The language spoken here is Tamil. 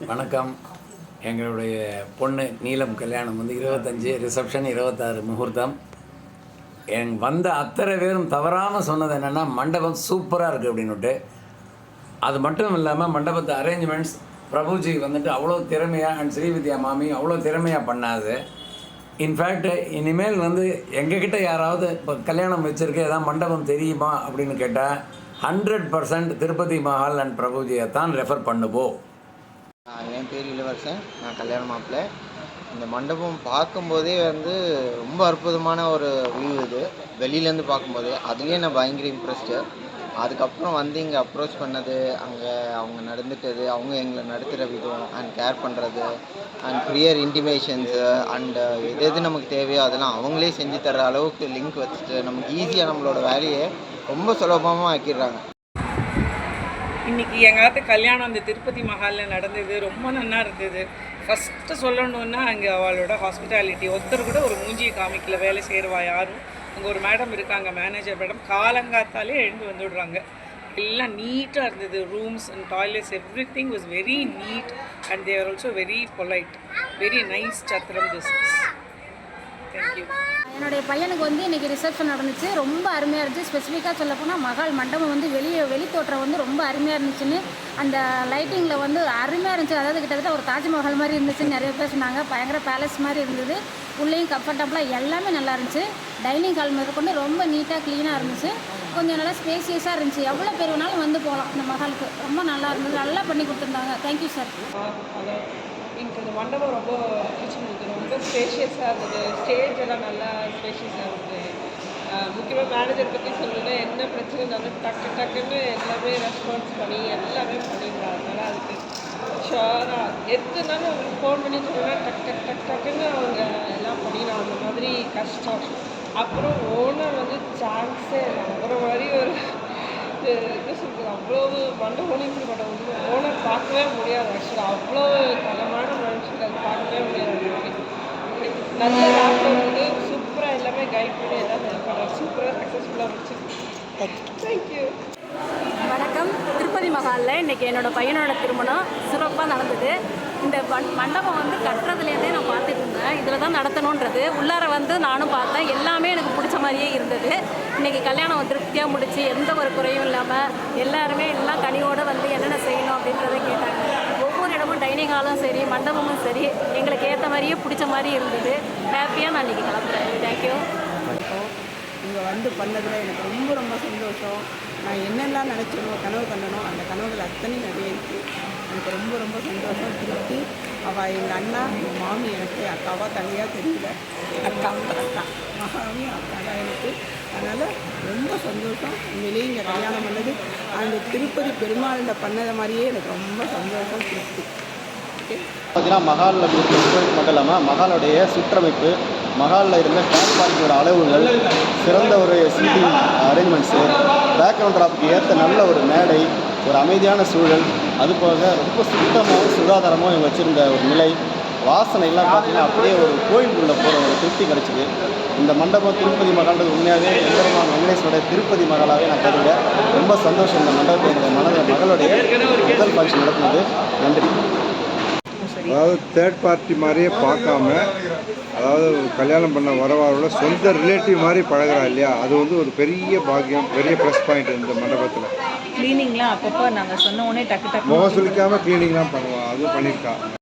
வணக்கம். எங்களுடைய பொண்ணு நீலம் கல்யாணம் வந்து 25, ரிசப்ஷன் 26 முகூர்த்தம். வந்த அத்தனை பேரும் தவறாமல் சொன்னது என்னென்னா, மண்டபம் சூப்பராக இருக்குது அப்படின்னுட்டு. அது மட்டும் இல்லாமல் மண்டபத்து அரேஞ்ச்மெண்ட்ஸ் பிரபுஜி வந்துட்டு அவ்வளோ திறமையாக அண்ட் ஸ்ரீவித்யா மாமி அவ்வளோ திறமையாக பண்ணாது. இன்ஃபேக்ட் இனிமேல் வந்து எங்ககிட்ட யாராவது இப்போ கல்யாணம் வச்சுருக்க ஏதாவது மண்டபம் தெரியுமா அப்படின்னு கேட்டால் 100% திருப்பதி மஹால் அண்ட் பிரபுஜியை தான் ரெஃபர் பண்ணுவோம். என் பேர் இளவரசன். நான் கல்யாண மாப்பிள்ளை. இந்த மண்டபம் பார்க்கும்போதே வந்து ரொம்ப அற்புதமான ஒரு வியூ இது. வெளியிலேருந்து பார்க்கும்போதே அதுலேயே நான் பயங்கர இம்ப்ரெஸ்டு. அதுக்கப்புறம் வந்து இங்கே அப்ரோச் பண்ணது, அங்கே அவங்க நடந்துட்டது, அவங்க எங்களை நடத்துகிற விதம் அண்ட் கேர் பண்ணுறது அண்ட் ப்ரியர் இன்டிமேஷன்ஸு அண்டு எது நமக்கு தேவையோ அதெல்லாம் அவங்களே செஞ்சு தர்ற அளவுக்கு லிங்க் வச்சுட்டு நமக்கு ஈஸியாக நம்மளோட வேலையை ரொம்ப சுலபமாக ஆக்கிடுறாங்க. இன்றைக்கி எங்கள் கல்யாணம் அந்த திருப்பதி மஹாலில் நடந்தது. ரொம்ப நல்லா இருந்தது. ஃபஸ்ட்டு சொல்லணுன்னா அங்கே அவளோட ஹாஸ்பிட்டாலிட்டி ஒருத்தர் கூட ஒரு மூஞ்சியை காமிக்கல. வேலை செய்கிறவா யாரும். அங்கே ஒரு மேடம் இருக்காங்க, மேனேஜர் மேடம், காலங்காத்தாலே எழுந்து வந்துவிடுறாங்க. எல்லாம் நீட்டாக இருந்தது. Rooms and toilets everything was very neat and they're also very polite. Very nice chathiram business. Thank you. என்னுடைய பையனுக்கு வந்து இன்றைக்கி ரிசப்ஷன் நடந்துச்சு. ரொம்ப அருமையாக இருந்துச்சு. ஸ்பெசிஃபிக்காக சொல்லப்போனால் மகால் மண்டபம் வந்து வெளி தோற்றம் வந்து ரொம்ப அருமையாக இருந்துச்சுன்னு, அந்த லைட்டிங்கில் வந்து அருமையாக இருந்துச்சு. அதாவது கிட்டத்தட்ட ஒரு தாஜ்மஹால் மாதிரி இருந்துச்சுன்னு நிறைய பேர் சொன்னாங்க. பயங்கர பேலஸ் மாதிரி இருந்தது. உள்ளேயும் கம்ஃபர்டபுளாக எல்லாமே நல்லா இருந்துச்சு. டைனிங் ஹால் முதற்கொண்டு ரொம்ப நீட்டாக க்ளீனாக இருந்துச்சு. கொஞ்சம் நல்லா ஸ்பேசியஸாக இருந்துச்சு. எவ்வளோ பேர் வேணாலும் வந்து போகலாம் இந்த மஹாலுக்கு. ரொம்ப நல்லா இருந்தது. நல்லா பண்ணி கொடுத்துருந்தாங்க. Thank you sir. எனக்கு இந்த மண்டபம் ரொம்ப பிடிச்சிருந்தது. ரொம்ப ஸ்பேஷியஸாக இருந்தது. ஸ்டேஜ் எல்லாம் நல்லா ஸ்பேஷியஸாக இருந்தது. முக்கியமாக மேனேஜர் பற்றி சொல்லணுன்னா என்ன பிரச்சனை இருந்தாலும் டக்குன்னு எல்லாமே ரெஸ்பான்ஸ் பண்ணி எல்லாமே பண்ணியிருந்தாங்க. அதனால் அதுக்கு ஷோராக எதுனாலும் அவங்களுக்கு ஃபோன் பண்ணி சொன்னால் டக்குன்னு அவங்க எல்லாம் பண்ணிடலாம். அந்த மாதிரி கஷ்டம். அப்புறம் ஓனர் வந்து சான்ஸே இல்லை. அவரை மாதிரி ஒரு என்ன சொல்கிறது, அவ்வளோ மண்டபம்னு இப்படிப்பட்ட ஓனர் பார்க்கவே முடியாது. ஆக்சுவலாக அவ்வளோ தரமான மனுஷங்க அது பார்க்கவே முடியாது. நல்ல டாக்டர் வந்து சூப்பராக எல்லாமே கைட் பண்ணி எல்லாம் ஹெல்ப் பண்ணார். சூப்பராக சக்ஸஸ்ஃபுல்லாக வச்சு. தேங்க்யூ. வணக்கம். திருப்பதி மஹாலில் இன்றைக்கி என்னோடய பையனோட திருமணம் சிறப்பாக நடந்தது. இந்த மண்டபம் வந்து கட்டுறதுலேருந்தே நான் பார்த்துட்டு இருந்தேன். இதில் தான் நடத்தணுன்றது. உள்ளார வந்து நானும் பார்த்தேன். எல்லாமே எனக்கு பிடிச்ச மாதிரியே இருந்தது. இன்றைக்கி கல்யாணம் திருப்தியாக முடிச்சு எந்த ஒரு குறையும் இல்லாமல் எல்லாருமே எல்லாம் கனியோடு வந்து என்னென்ன செய்யணும் அப்படின்றத கேட்டாங்க. ஒவ்வொரு இடமும் டைனிங் ஹாலும் சரி, மண்டபமும் சரி, எங்களுக்கு ஏற்ற மாதிரியே பிடிச்ச மாதிரி இருந்தது. ஹாப்பியாக நான் இன்றைக்கி கிளம்புறேன். தேங்க்யூ. இங்கே வந்து பண்ணதில் எனக்கு ரொம்ப சந்தோஷம். நான் என்னெல்லாம் நினச்சனோ, கனவு கண்டனோ, அந்த கனவுகள் அத்தனையும் நிறைவேறிச்சு. எனக்கு ரொம்ப சந்தோஷம். திருப்தி. அவள் எங்கள் அண்ணா, எங்கள் மாமி எனக்கு அக்காவாக தனியாக தெரியல. அக்கா மாமி அக்கா தான் எனக்கு. அதனால் ரொம்ப சந்தோஷம். உண்மையிலேயே இங்கே கல்யாணம் பண்ணது அந்த திருப்பதி பெருமாளில் பண்ணது மாதிரியே எனக்கு ரொம்ப சந்தோஷம், திருப்தி. ஓகே. பார்த்தீங்கன்னா மஹாலில் கோயில் மட்டும் இல்லாமல் மஹாலுடைய சுற்றமைப்பு, மஹாலில் இருந்த கேர் பார்க்கியோட அளவுகள், சிறந்த ஒரு சீட்டிங் அரேஞ்ச்மெண்ட்ஸு, பேக்ரவுண்ட் ட்ராப்புக்கு ஏற்ற நல்ல ஒரு மேடை, ஒரு அமைதியான சூழல், அதுபோக ரொம்ப சுத்தமாகவும் சுகாதாரமாக இவங்க வச்சுருந்த ஒரு நிலை, வாசனைலாம் பார்த்தீங்கன்னா அப்படியே ஒரு கோயிலுக்குள்ளே போகிற ஒரு திருப்தி கிடச்சிது. இந்த மண்டபம் திருப்பதி மகால்ன்றது உண்மையாகவே எம்பெருமான் வெங்கடேஸ்வரோட திருப்பதி மகாலாகவே நான் கருதுகிறேன். ரொம்ப சந்தோஷம் இந்த மண்டபத்தை என்னுடைய மகளுடைய முதல் ஃபங்க்ஷன் நடத்துனது. நன்றி. அதாவது தேர்ட் பார்ட்டி மாதிரியே பார்க்காம, அதாவது கல்யாணம் பண்ண வரவாரோட சொந்த ரிலேட்டிவ் மாதிரி பழகிறா இல்லையா, அது வந்து ஒரு பெரிய பாக்கியம், பெரிய ப்ளஸ் பாயிண்ட் இந்த மண்டபத்தில். க்ளீனிங்லாம் அப்பப்போ நாங்கள் சொன்ன உடனே டக்கு முகம் சுளிக்காமல் க்ளீனிங்லாம் பண்ணுவோம். அதுவும் பண்ணியிருக்கா.